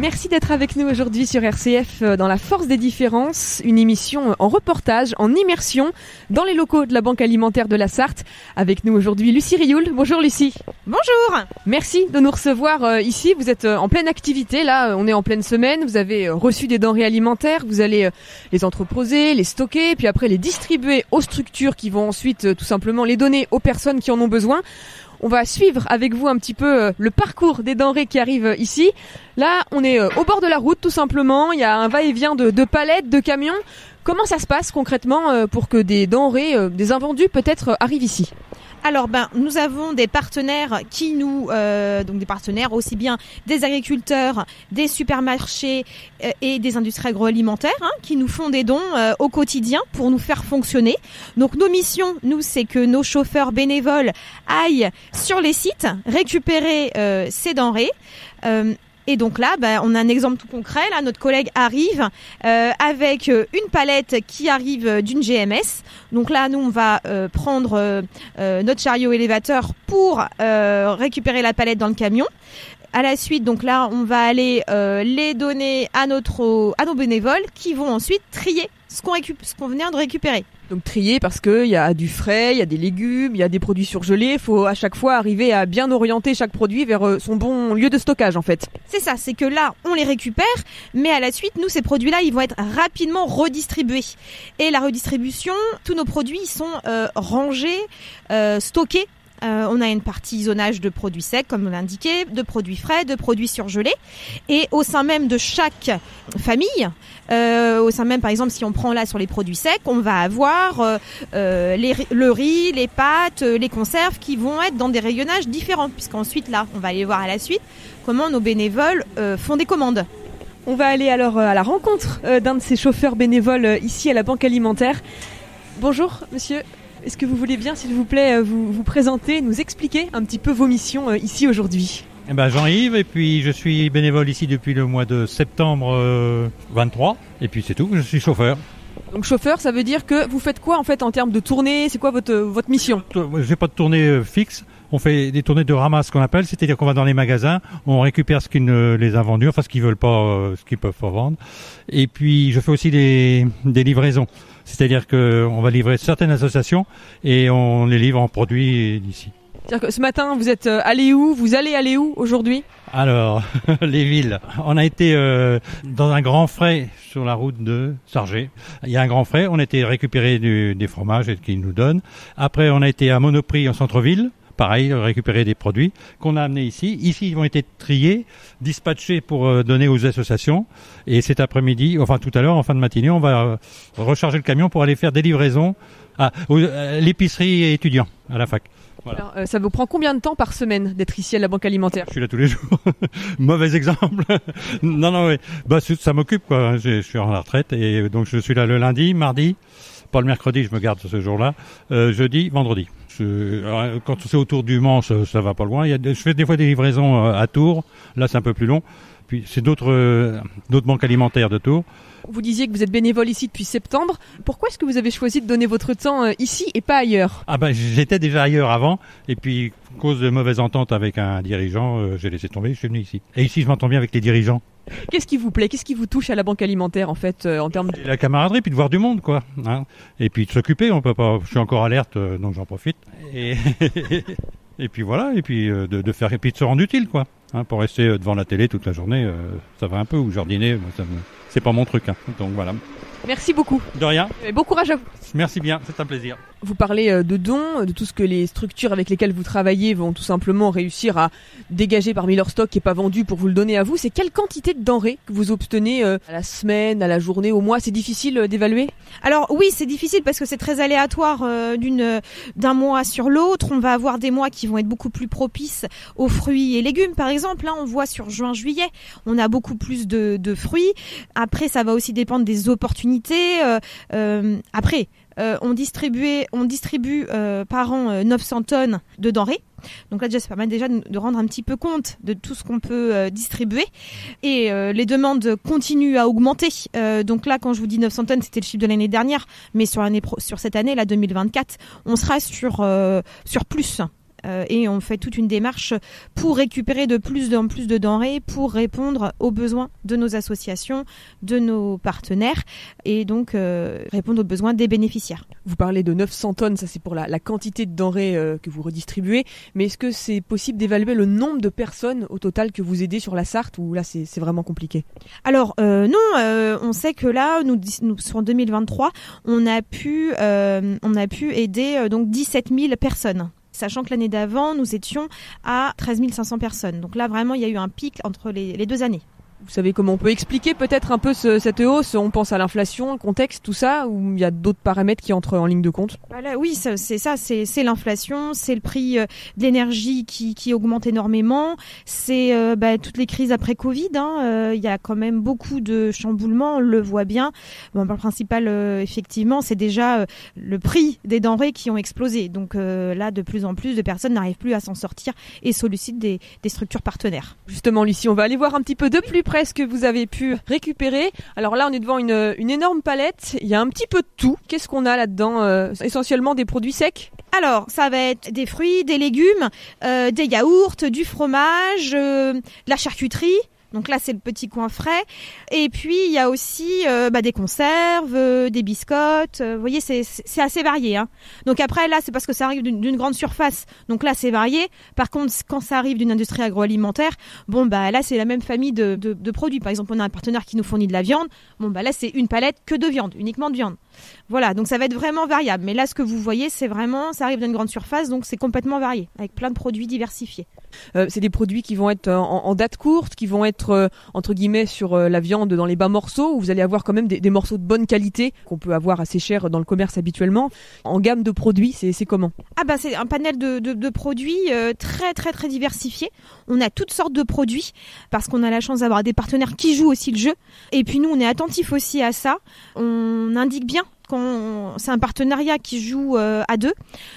Merci d'être avec nous aujourd'hui sur RCF dans La Force des Différences, une émission en reportage, en immersion dans les locaux de la Banque Alimentaire de la Sarthe. Avec nous aujourd'hui Lucie Rioul. Bonjour Lucie. Bonjour. Merci de nous recevoir ici. Vous êtes en pleine activité, là on est en pleine semaine. Vous avez reçu des denrées alimentaires, vous allez les entreposer, les stocker, puis après les distribuer aux structures qui vont ensuite tout simplement les donner aux personnes qui en ont besoin. On va suivre avec vous un petit peu le parcours des denrées qui arrivent ici. Là, on est au bord de la route tout simplement. Il y a un va-et-vient de palettes, de camions. Comment ça se passe concrètement pour que des denrées, des invendus peut-être arrivent ici ? Alors nous avons des partenaires qui nous donc des partenaires aussi bien des agriculteurs, des supermarchés et des industries agroalimentaires qui nous font des dons au quotidien pour nous faire fonctionner. Donc nos missions, nous, c'est que nos chauffeurs bénévoles aillent sur les sites récupérer ces denrées. Et donc là, on a un exemple tout concret. Là, notre collègue arrive avec une palette qui arrive d'une GMS. Donc là, nous, on va prendre notre chariot élévateur pour récupérer la palette dans le camion. À la suite, donc là, on va aller les donner à nos bénévoles qui vont ensuite trier ce qu'on vient de récupérer. Donc trier parce qu'il y a du frais, il y a des légumes, il y a des produits surgelés. Il faut à chaque fois arriver à bien orienter chaque produit vers son bon lieu de stockage en fait. C'est ça, c'est que là, on les récupère, mais à la suite, nous, ces produits-là, ils vont être rapidement redistribués. Et la redistribution, tous nos produits ils sont rangés, stockés. On a une partie zonage de produits secs, comme on l'a indiqué, de produits frais, de produits surgelés. Et au sein même de chaque famille, au sein même, par exemple, si on prend là sur les produits secs, on va avoir le riz, les pâtes, les conserves qui vont être dans des rayonnages différents. Puisqu'ensuite, là, on va aller voir à la suite comment nos bénévoles font des commandes. On va aller alors à la rencontre d'un de ces chauffeurs bénévoles ici à la Banque Alimentaire. Bonjour, monsieur. Est-ce que vous voulez bien, s'il vous plaît, vous présenter, nous expliquer un petit peu vos missions ici aujourd'hui ? Jean-Yves, et puis je suis bénévole ici depuis le mois de septembre 23, et puis c'est tout, je suis chauffeur. Donc chauffeur, ça veut dire que vous faites quoi en fait en termes de tournée ? C'est quoi votre mission ? J'ai pas de tournée fixe, on fait des tournées de ramasse qu'on appelle, c'est-à-dire qu'on va dans les magasins, on récupère ce qui ne les a vendus, enfin ce qu'ils veulent pas, ce qu'ils peuvent pas vendre, et puis je fais aussi des livraisons. C'est-à-dire qu'on va livrer certaines associations et on les livre en produits d'ici. C'est-à-dire que ce matin, vous êtes allé où ? Vous allez aller où aujourd'hui ? Alors, les villes. On a été dans un grand frais sur la route de Sargé. Il y a un grand frais, on a été récupérer des fromages qu'ils nous donnent. Après, on a été à Monoprix en centre-ville. Pareil, récupérer des produits qu'on a amenés ici. Ici, ils vont être triés, dispatchés pour donner aux associations. Et cet après-midi, enfin tout à l'heure, en fin de matinée, on va recharger le camion pour aller faire des livraisons à l'épicerie et étudiants à la fac. Voilà. Alors, ça vous prend combien de temps par semaine d'être ici à la Banque Alimentaire ? Je suis là tous les jours. Mauvais exemple. Non, oui. Ça m'occupe, quoi. Je suis en retraite et donc je suis là le lundi, mardi. Pas le mercredi, je me garde ce jour-là. Jeudi, vendredi. Quand c'est autour du Mans, ça va pas loin. Je fais des fois des livraisons à Tours. Là, c'est un peu plus long. Puis c'est d'autres banques alimentaires de Tours. Vous disiez que vous êtes bénévole ici depuis septembre. Pourquoi est-ce que vous avez choisi de donner votre temps ici et pas ailleurs ? J'étais déjà ailleurs avant. Et puis, à cause de mauvaises ententes avec un dirigeant, j'ai laissé tomber. Je suis venu ici. Et ici, je m'entends bien avec les dirigeants. Qu'est-ce qui vous plaît ? Qu'est-ce qui vous touche à la Banque Alimentaire en fait en termes de... La camaraderie, puis de voir du monde, quoi. Et puis de s'occuper. On peut pas. Je suis encore alerte, donc j'en profite. Et puis voilà. Et puis de faire et puis de se rendre utile, quoi. Pour rester devant la télé toute la journée, ça va un peu. Ou jardiner, c'est pas mon truc. Donc voilà. Merci beaucoup. De rien. Et bon courage à vous. Merci bien, c'est un plaisir. Vous parlez de dons, de tout ce que les structures avec lesquelles vous travaillez vont tout simplement réussir à dégager parmi leur stock qui n'est pas vendu pour vous le donner à vous. C'est quelle quantité de denrées que vous obtenez à la semaine, à la journée, au mois ? C'est difficile d'évaluer ? Alors oui, c'est difficile parce que c'est très aléatoire d'un mois sur l'autre. On va avoir des mois qui vont être beaucoup plus propices aux fruits et légumes. Par exemple, là on voit sur juin-juillet, on a beaucoup plus de fruits. Après, ça va aussi dépendre des opportunités. Après, on distribue par an 900 tonnes de denrées. Donc là déjà ça permet déjà de rendre un petit peu compte de tout ce qu'on peut distribuer. Et les demandes continuent à augmenter. Donc là quand je vous dis 900 tonnes, c'était le chiffre de l'année dernière, mais sur cette année, là 2024, on sera sur plus. et on fait toute une démarche pour récupérer de plus en plus de denrées pour répondre aux besoins de nos associations, de nos partenaires et donc répondre aux besoins des bénéficiaires. Vous parlez de 900 tonnes, ça c'est pour la quantité de denrées que vous redistribuez, mais est-ce que c'est possible d'évaluer le nombre de personnes au total que vous aidez sur la Sarthe ou là c'est vraiment compliqué? Alors non, on sait que là, nous sur 2023, on a pu aider donc 17 000 personnes. Sachant que l'année d'avant, nous étions à 13 500 personnes. Donc là, vraiment, il y a eu un pic entre les 2 années. Vous savez comment on peut expliquer peut-être un peu cette hausse? On pense à l'inflation, le contexte, tout ça, ou il y a d'autres paramètres qui entrent en ligne de compte? Voilà, oui, c'est l'inflation, c'est le prix de l'énergie qui augmente énormément, c'est toutes les crises après Covid. Il y a quand même beaucoup de chamboulements, on le voit bien. Bon, le principal, effectivement, c'est déjà le prix des denrées qui ont explosé. Donc là, de plus en plus de personnes n'arrivent plus à s'en sortir et sollicitent des structures partenaires. Justement, Lucie, on va aller voir un petit peu de plus près ce que vous avez pu récupérer. Alors là, on est devant une énorme palette. Il y a un petit peu de tout. Qu'est-ce qu'on a là-dedans? Essentiellement des produits secs? Alors, ça va être des fruits, des légumes, des yaourts, du fromage, de la charcuterie. Donc là, c'est le petit coin frais. Et puis, il y a aussi des conserves, des biscottes. Vous voyez, c'est assez varié. Donc après, là, c'est parce que ça arrive d'une grande surface. Donc là, c'est varié. Par contre, quand ça arrive d'une industrie agroalimentaire, là, c'est la même famille de produits. Par exemple, on a un partenaire qui nous fournit de la viande. Là, c'est une palette que de viande, uniquement de viande. Voilà, donc ça va être vraiment variable. Mais là, ce que vous voyez, c'est vraiment, ça arrive d'une grande surface, donc c'est complètement varié, avec plein de produits diversifiés. C'est des produits qui vont être en date courte, qui vont être entre guillemets sur la viande dans les bas morceaux, où vous allez avoir quand même des morceaux de bonne qualité qu'on peut avoir assez cher dans le commerce habituellement. En gamme de produits, c'est comment? C'est un panel de produits très très très diversifié. On a toutes sortes de produits parce qu'on a la chance d'avoir des partenaires qui jouent aussi le jeu. Et puis nous, on est attentifs aussi à ça. On indique bien c'est un partenariat qui joue à deux.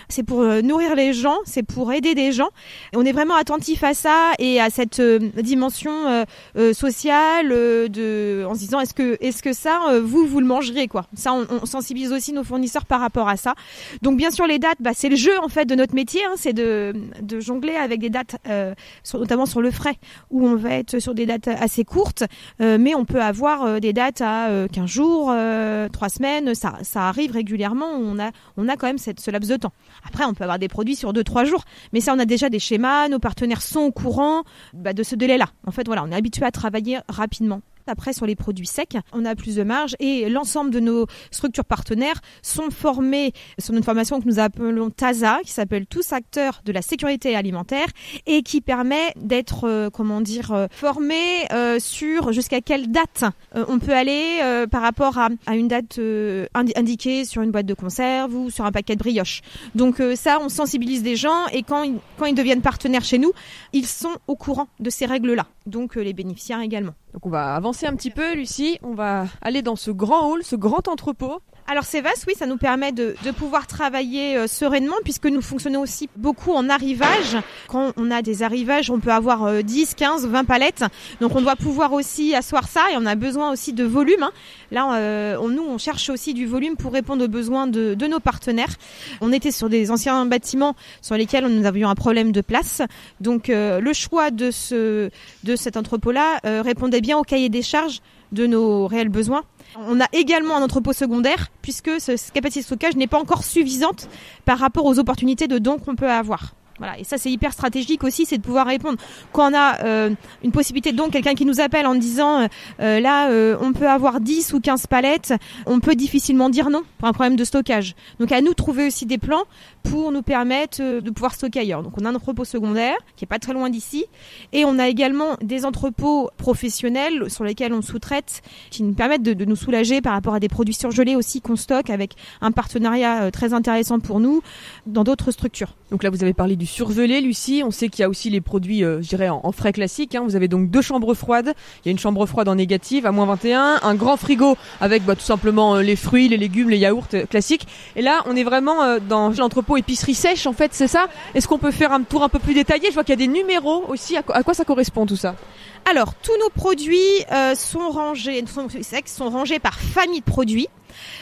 C'est pour nourrir les gens, c'est pour aider des gens. Et on est vraiment attentif à ça et à cette dimension sociale en se disant est-ce que ça vous le mangerez quoi. Ça on sensibilise aussi nos fournisseurs par rapport à ça. Donc bien sûr les dates, c'est le jeu en fait de notre métier, c'est de jongler avec des dates notamment sur le frais où on va être sur des dates assez courtes, mais on peut avoir des dates à 15 jours, 3 semaines, ça arrive régulièrement, on a quand même ce laps de temps. Après, on peut avoir des produits sur 2-3 jours, mais ça, on a déjà des schémas, nos partenaires sont au courant de ce délai-là. En fait, voilà, on est habitué à travailler rapidement. Après, sur les produits secs, on a plus de marge et l'ensemble de nos structures partenaires sont formés sur une formation que nous appelons TASA, qui s'appelle Tous acteurs de la sécurité alimentaire et qui permet d'être, formés sur jusqu'à quelle date on peut aller par rapport à une date indiquée sur une boîte de conserve ou sur un paquet de brioche. Donc ça, on sensibilise les gens et quand ils deviennent partenaires chez nous, ils sont au courant de ces règles-là. Donc les bénéficiaires également. Donc on va avancer un petit peu, Lucie. On va aller dans ce grand hall, ce grand entrepôt. Alors c'est vaste, oui, ça nous permet de pouvoir travailler sereinement puisque nous fonctionnons aussi beaucoup en arrivage. Quand on a des arrivages, on peut avoir 10, 15, 20 palettes. Donc on doit pouvoir aussi asseoir ça et on a besoin aussi de volume. Là, on cherche aussi du volume pour répondre aux besoins de nos partenaires. On était sur des anciens bâtiments sur lesquels nous avions un problème de place. Donc le choix de cet entrepôt-là répondait bien au cahier des charges de nos réels besoins. On a également un entrepôt secondaire puisque cette capacité de stockage n'est pas encore suffisante par rapport aux opportunités de dons qu'on peut avoir. Voilà, et ça c'est hyper stratégique aussi, c'est de pouvoir répondre quand on a une possibilité de don, quelqu'un qui nous appelle en disant on peut avoir 10 ou 15 palettes, on peut difficilement dire non pour un problème de stockage. Donc à nous de trouver aussi des plans pour nous permettre de pouvoir stocker ailleurs. Donc on a un entrepôt secondaire qui est pas très loin d'ici et on a également des entrepôts professionnels sur lesquels on sous-traite qui nous permettent de nous soulager par rapport à des produits surgelés aussi qu'on stocke avec un partenariat très intéressant pour nous dans d'autres structures. Donc là vous avez parlé du surgelé, Lucie. On sait qu'il y a aussi les produits, en frais classiques. Vous avez donc 2 chambres froides. Il y a une chambre froide en négative à -21, un grand frigo avec tout simplement les fruits, les légumes, les yaourts classiques. Et là, on est vraiment dans l'entrepôt épicerie sèche, en fait, c'est ça? Est-ce qu'on peut faire un tour un peu plus détaillé? Je vois qu'il y a des numéros aussi. À quoi ça correspond tout ça? Alors, tous nos produits sont rangés par famille de produits.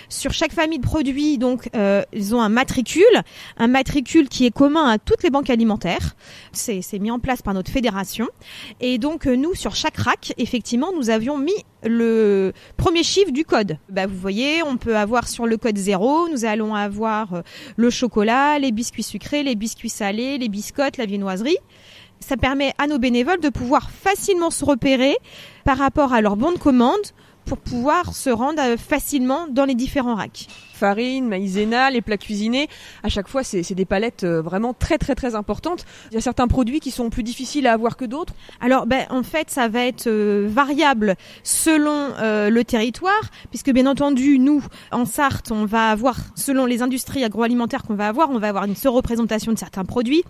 Sur chaque famille de produits, donc, ils ont un matricule qui est commun à toutes les banques alimentaires. C'est mis en place par notre fédération. Et donc, nous, sur chaque rack, effectivement, nous avions mis le premier chiffre du code. Vous voyez, on peut avoir sur le code 0, nous allons avoir le chocolat, les biscuits sucrés, les biscuits salés, les biscottes, la viennoiserie. Ça permet à nos bénévoles de pouvoir facilement se repérer par rapport à leur bon de commande pour pouvoir se rendre facilement dans les différents racks. Farine, maïzena, les plats cuisinés, à chaque fois c'est des palettes vraiment très très très importantes. Il y a certains produits qui sont plus difficiles à avoir que d'autres. Alors en fait ça va être variable selon le territoire, puisque bien entendu nous en Sarthe on va avoir, selon les industries agroalimentaires qu'on va avoir, on va avoir une surreprésentation de certains produits,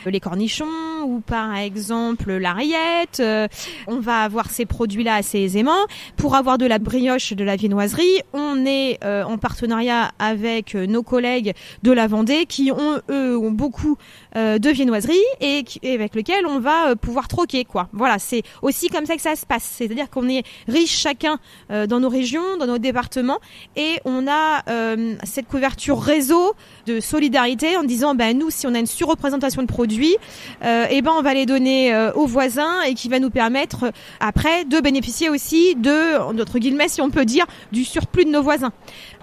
les cornichons ou par exemple la rillette, on va avoir ces produits-là assez aisément. Pour avoir de la brioche, de la viennoiserie, on est en partenariat avec nos collègues de la Vendée qui ont beaucoup de viennoiseries et avec lesquels on va pouvoir troquer, quoi. Voilà, c'est aussi comme ça que ça se passe. C'est-à-dire qu'on est riche chacun dans nos régions, dans nos départements, et on a cette couverture réseau de solidarité en disant nous, si on a une surreprésentation de produits, on va les donner aux voisins et qui va nous permettre après de bénéficier aussi de, entre guillemets, si on peut dire, du surplus de nos voisins.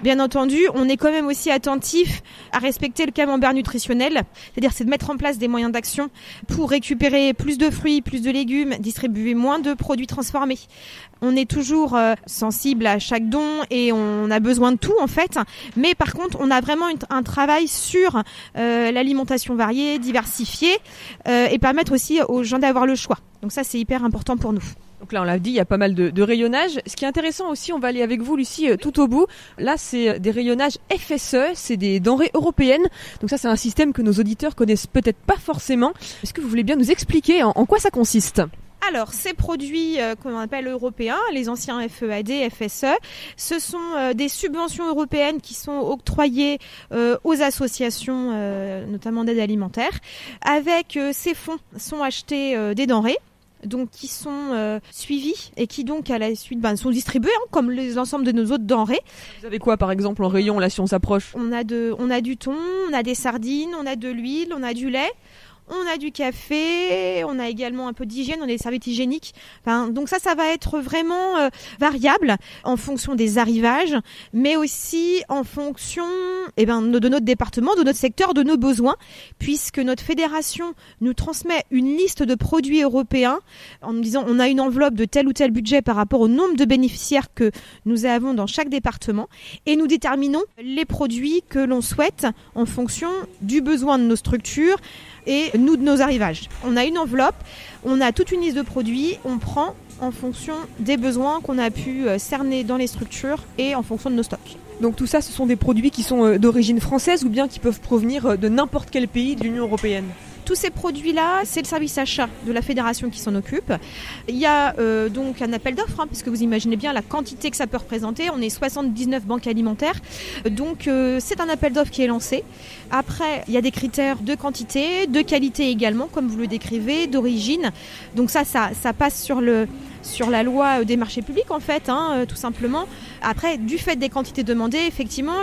Bien entendu, on est quand même aussi attentif à respecter le camembert nutritionnel, c'est-à-dire c'est de mettre en place des moyens d'action pour récupérer plus de fruits, plus de légumes, distribuer moins de produits transformés. On est toujours sensible à chaque don et on a besoin de tout en fait, mais par contre on a vraiment un travail sur l'alimentation variée, diversifiée et permettre aussi aux gens d'avoir le choix. Donc ça c'est hyper important pour nous. Donc là, on l'a dit, il y a pas mal de rayonnage. Ce qui est intéressant aussi, on va aller avec vous, Lucie, tout au bout. Là, c'est des rayonnages FSE, c'est des denrées européennes. Donc ça, c'est un système que nos auditeurs connaissent peut-être pas forcément. Est-ce que vous voulez bien nous expliquer en quoi ça consiste ? Alors, ces produits qu'on appelle européens, les anciens FEAD, FSE, ce sont des subventions européennes qui sont octroyées aux associations, notamment d'aide alimentaire. Avec ces fonds sont achetés des denrées, donc qui sont suivis et qui donc à la suite sont distribués comme l'ensemble de nos autres denrées. Vous avez quoi par exemple en rayon là si on s'approche ? On a du thon, on a des sardines, on a de l'huile, on a du lait. On a du café, on a également un peu d'hygiène, on a des serviettes hygiéniques. Donc ça va être vraiment variable en fonction des arrivages, mais aussi en fonction de notre département, de notre secteur, de nos besoins, puisque notre fédération nous transmet une liste de produits européens en nous disant on a une enveloppe de tel ou tel budget par rapport au nombre de bénéficiaires que nous avons dans chaque département, et nous déterminons les produits que l'on souhaite en fonction du besoin de nos structures et nous de nos arrivages. On a une enveloppe, on a toute une liste de produits, on prend en fonction des besoins qu'on a pu cerner dans les structures et en fonction de nos stocks. Donc tout ça, ce sont des produits qui sont d'origine française ou bien qui peuvent provenir de n'importe quel pays de l'Union européenne ? Tous ces produits-là, c'est le service achat de la fédération qui s'en occupe. Il y a donc un appel d'offres, parce que vous imaginez bien la quantité que ça peut représenter. On est 79 banques alimentaires, donc c'est un appel d'offres qui est lancé. Après, il y a des critères de quantité, de qualité également, comme vous le décrivez, d'origine. Donc ça passe sur la loi des marchés publics en fait, tout simplement. Après, du fait des quantités demandées, effectivement,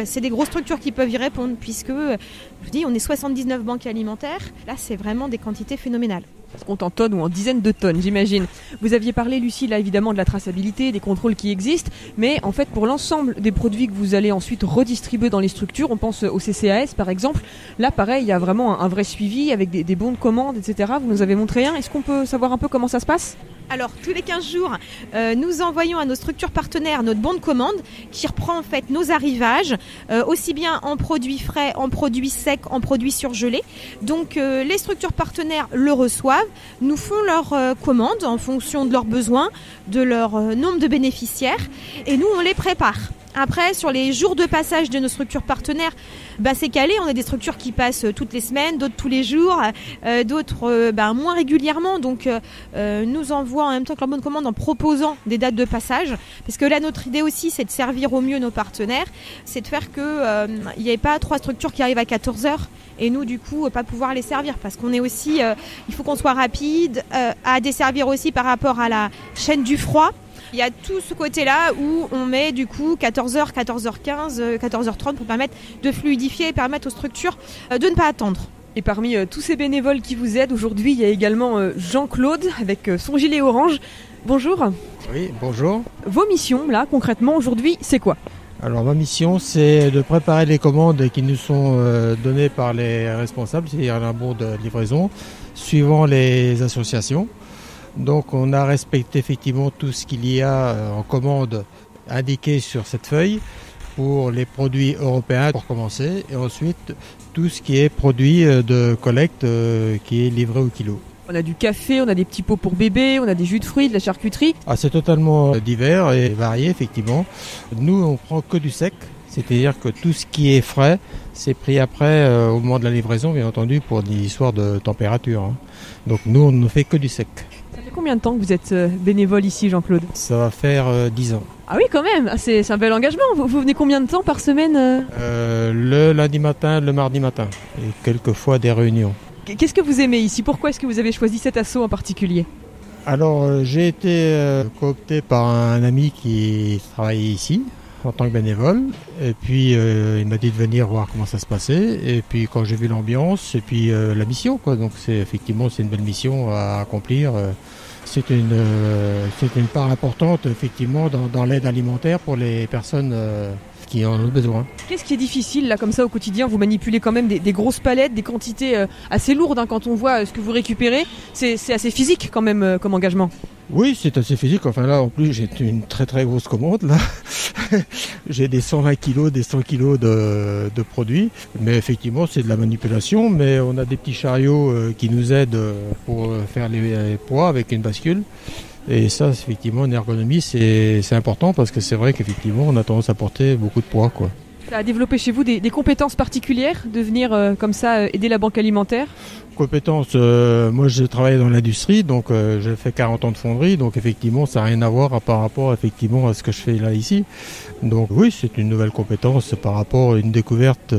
c'est des grosses structures qui peuvent y répondre puisque, je vous dis, on est 79 banques alimentaires. Là, c'est vraiment des quantités phénoménales. Ça se compte en tonnes ou en dizaines de tonnes, j'imagine. Vous aviez parlé, Lucie, là, évidemment, de la traçabilité, des contrôles qui existent, mais en fait, pour l'ensemble des produits que vous allez ensuite redistribuer dans les structures, on pense au CCAS, par exemple. Là, pareil, il y a vraiment un vrai suivi avec des bons de commande, etc. Vous nous avez montré un. Est-ce qu'on peut savoir un peu comment ça se passe ? Alors, tous les 15 jours, nous envoyons à nos structures partenaires notre bon de commande qui reprend en fait nos arrivages, aussi bien en produits frais, en produits secs, en produits surgelés. Donc, les structures partenaires le reçoivent, nous font leur commande en fonction de leurs besoins, de leur nombre de bénéficiaires, et nous, on les prépare. Après, sur les jours de passage de nos structures partenaires, c'est calé. On a des structures qui passent toutes les semaines, d'autres tous les jours, d'autres moins régulièrement. Donc, nous envoient en même temps que leur bonne commande en proposant des dates de passage. Parce que là, notre idée aussi, c'est de servir au mieux nos partenaires. C'est de faire qu'il n'y ait pas 3 structures qui arrivent à 14h et nous, du coup, pas pouvoir les servir. Parce qu'on est aussi, il faut qu'on soit rapide à desservir aussi par rapport à la chaîne du froid. Il y a tout ce côté-là où on met du coup 14h, 14h15, 14h30 pour permettre de fluidifier et permettre aux structures de ne pas attendre. Et parmi tous ces bénévoles qui vous aident aujourd'hui, il y a également Jean-Claude avec son gilet orange. Bonjour. Oui, bonjour. Vos missions, là, concrètement, aujourd'hui, c'est quoi ? Alors ma mission, c'est de préparer les commandes qui nous sont données par les responsables, c'est-à-dire un bon de livraison, suivant les associations. Donc on a respecté effectivement tout ce qu'il y a en commande indiqué sur cette feuille pour les produits européens pour commencer, et ensuite tout ce qui est produit de collecte qui est livré au kilo. On a du café, on a des petits pots pour bébés, on a des jus de fruits, de la charcuterie. Ah, c'est totalement divers et varié effectivement. Nous on prend que du sec, c'est-à-dire que tout ce qui est frais c'est pris après au moment de la livraison, bien entendu, pour des histoires de température. Donc nous on ne fait que du sec. Ça fait combien de temps que vous êtes bénévole ici, Jean-Claude ? Ça va faire 10 ans. Ah oui, quand même, c'est un bel engagement. Vous venez combien de temps par semaine ? Le lundi matin, le mardi matin, et quelquefois des réunions. Qu'est-ce que vous aimez ici ? Pourquoi est-ce que vous avez choisi cet asso en particulier ? Alors j'ai été coopté par un ami qui travaillait ici en tant que bénévole, et puis il m'a dit de venir voir comment ça se passait, et puis quand j'ai vu l'ambiance et puis la mission, quoi. Donc c'est une belle mission à accomplir. C'est une part importante effectivement dans l'aide alimentaire pour les personnes qui en ont besoin. Qu'est-ce qui est difficile là comme ça au quotidien ? Vous manipulez quand même des grosses palettes, des quantités assez lourdes quand on voit ce que vous récupérez. C'est assez physique quand même comme engagement. Oui, c'est assez physique. Enfin là, en plus, j'ai une très très grosse commande là. J'ai des 120 kilos, des 100 kilos de produits. Mais effectivement, c'est de la manipulation. Mais on a des petits chariots qui nous aident pour faire les poids avec une bascule. Et ça, effectivement, en ergonomie, c'est important parce que c'est vrai qu'effectivement, on a tendance à porter beaucoup de poids, quoi. Ça a développé chez vous des compétences particulières de venir comme ça aider la banque alimentaire ? Compétences, moi je travaille dans l'industrie, donc j'ai fait 40 ans de fonderie, donc effectivement ça n'a rien à voir par rapport effectivement à ce que je fais là ici. Donc oui, c'est une nouvelle compétence par rapport à une découverte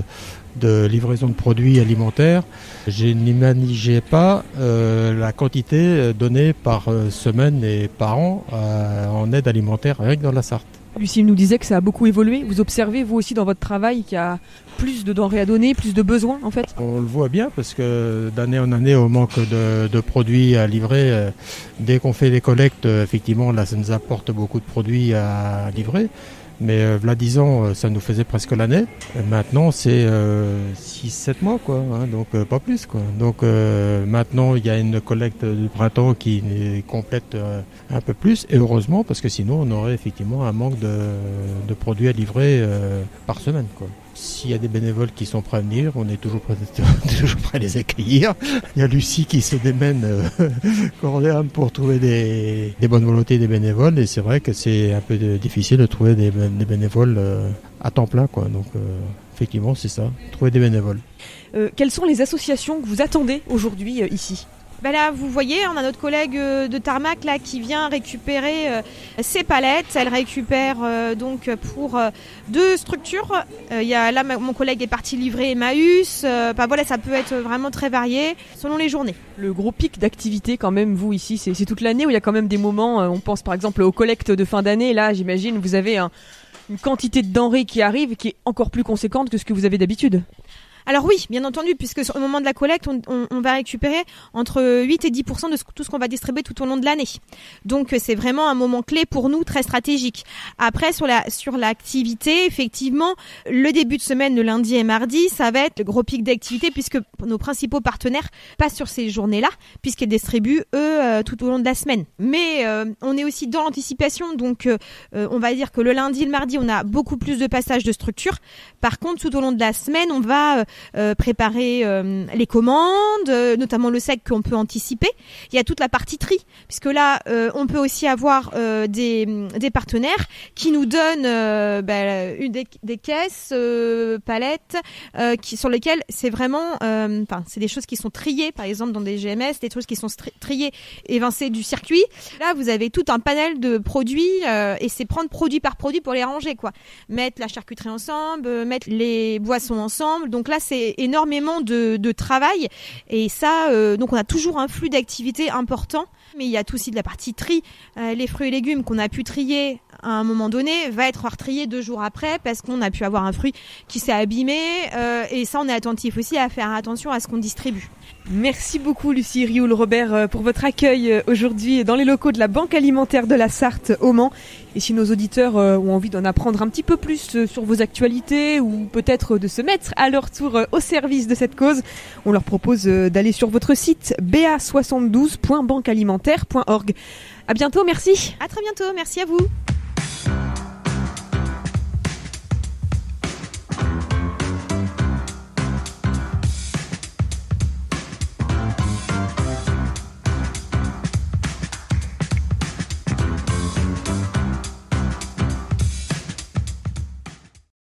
de livraison de produits alimentaires. Je n'imaginais pas la quantité donnée par semaine et par an en aide alimentaire rien que dans la Sarthe. Lucille nous disait que ça a beaucoup évolué. Vous observez, vous aussi, dans votre travail, qu'il y a plus de denrées à donner, plus de besoins, en fait ? On le voit bien parce que d'année en année, au manque de produits à livrer, dès qu'on fait les collectes, effectivement, là, ça nous apporte beaucoup de produits à livrer. Mais là, 10 ans, ça nous faisait presque l'année. Et maintenant, c'est 6-7 mois, quoi, donc pas plus, quoi. Donc maintenant, il y a une collecte du printemps qui complète un peu plus, et heureusement, parce que sinon, on aurait effectivement un manque de produits à livrer par semaine, quoi. S'il y a des bénévoles qui sont prêts à venir, on est toujours prêt à les accueillir. Il y a Lucie qui se démène corps et âme pour trouver des bonnes volontés des bénévoles. Et c'est vrai que c'est un peu difficile de trouver des bénévoles à temps plein, quoi. Donc effectivement, c'est ça, trouver des bénévoles. Quelles sont les associations que vous attendez aujourd'hui ici ? Ben là, vous voyez, on a notre collègue de Tarmac là qui vient récupérer ses palettes. Elle récupère donc pour 2 structures. Il y a là mon collègue est parti livrer Emmaüs. Voilà, ça peut être vraiment très varié selon les journées. Le gros pic d'activité quand même, vous ici, c'est toute l'année où il y a quand même des moments. On pense par exemple aux collectes de fin d'année. Là, j'imagine, vous avez une quantité de denrées qui arrive qui est encore plus conséquente que ce que vous avez d'habitude. Alors oui, bien entendu, puisque au moment de la collecte, on va récupérer entre 8 et 10% de tout ce qu'on va distribuer tout au long de l'année. Donc c'est vraiment un moment clé pour nous, très stratégique. Après, sur l'activité, effectivement, le début de semaine, le lundi et mardi, ça va être le gros pic d'activité puisque nos principaux partenaires passent sur ces journées-là, puisqu'ils distribuent, eux, tout au long de la semaine. Mais on est aussi dans l'anticipation, donc on va dire que le lundi et le mardi, on a beaucoup plus de passages de structure. Par contre, tout au long de la semaine, on va préparer les commandes, notamment le sec qu'on peut anticiper. Il y a toute la partie tri, puisque là, on peut aussi avoir des partenaires qui nous donnent des caisses, palettes, sur lesquelles c'est vraiment, c'est des choses qui sont triées, par exemple dans des GMS, des choses qui sont triées, évincées du circuit. Là, vous avez tout un panel de produits et c'est prendre produit par produit pour les ranger, quoi. Mettre la charcuterie ensemble, mettre les boissons ensemble. Donc là, c'est énormément de travail. Et ça, donc on a toujours un flux d'activité important. Mais il y a tout aussi de la partie tri. Les fruits et légumes qu'on a pu trier à un moment donné va être retrié 2 jours après parce qu'on a pu avoir un fruit qui s'est abîmé. Et ça, on est attentif aussi à faire attention à ce qu'on distribue. Merci beaucoup Lucie Rioul-Robert pour votre accueil aujourd'hui dans les locaux de la Banque alimentaire de la Sarthe au Mans. Et si nos auditeurs ont envie d'en apprendre un petit peu plus sur vos actualités ou peut-être de se mettre à leur tour au service de cette cause, on leur propose d'aller sur votre site ba72.banquealimentaire.org. À bientôt, merci. À très bientôt, merci à vous.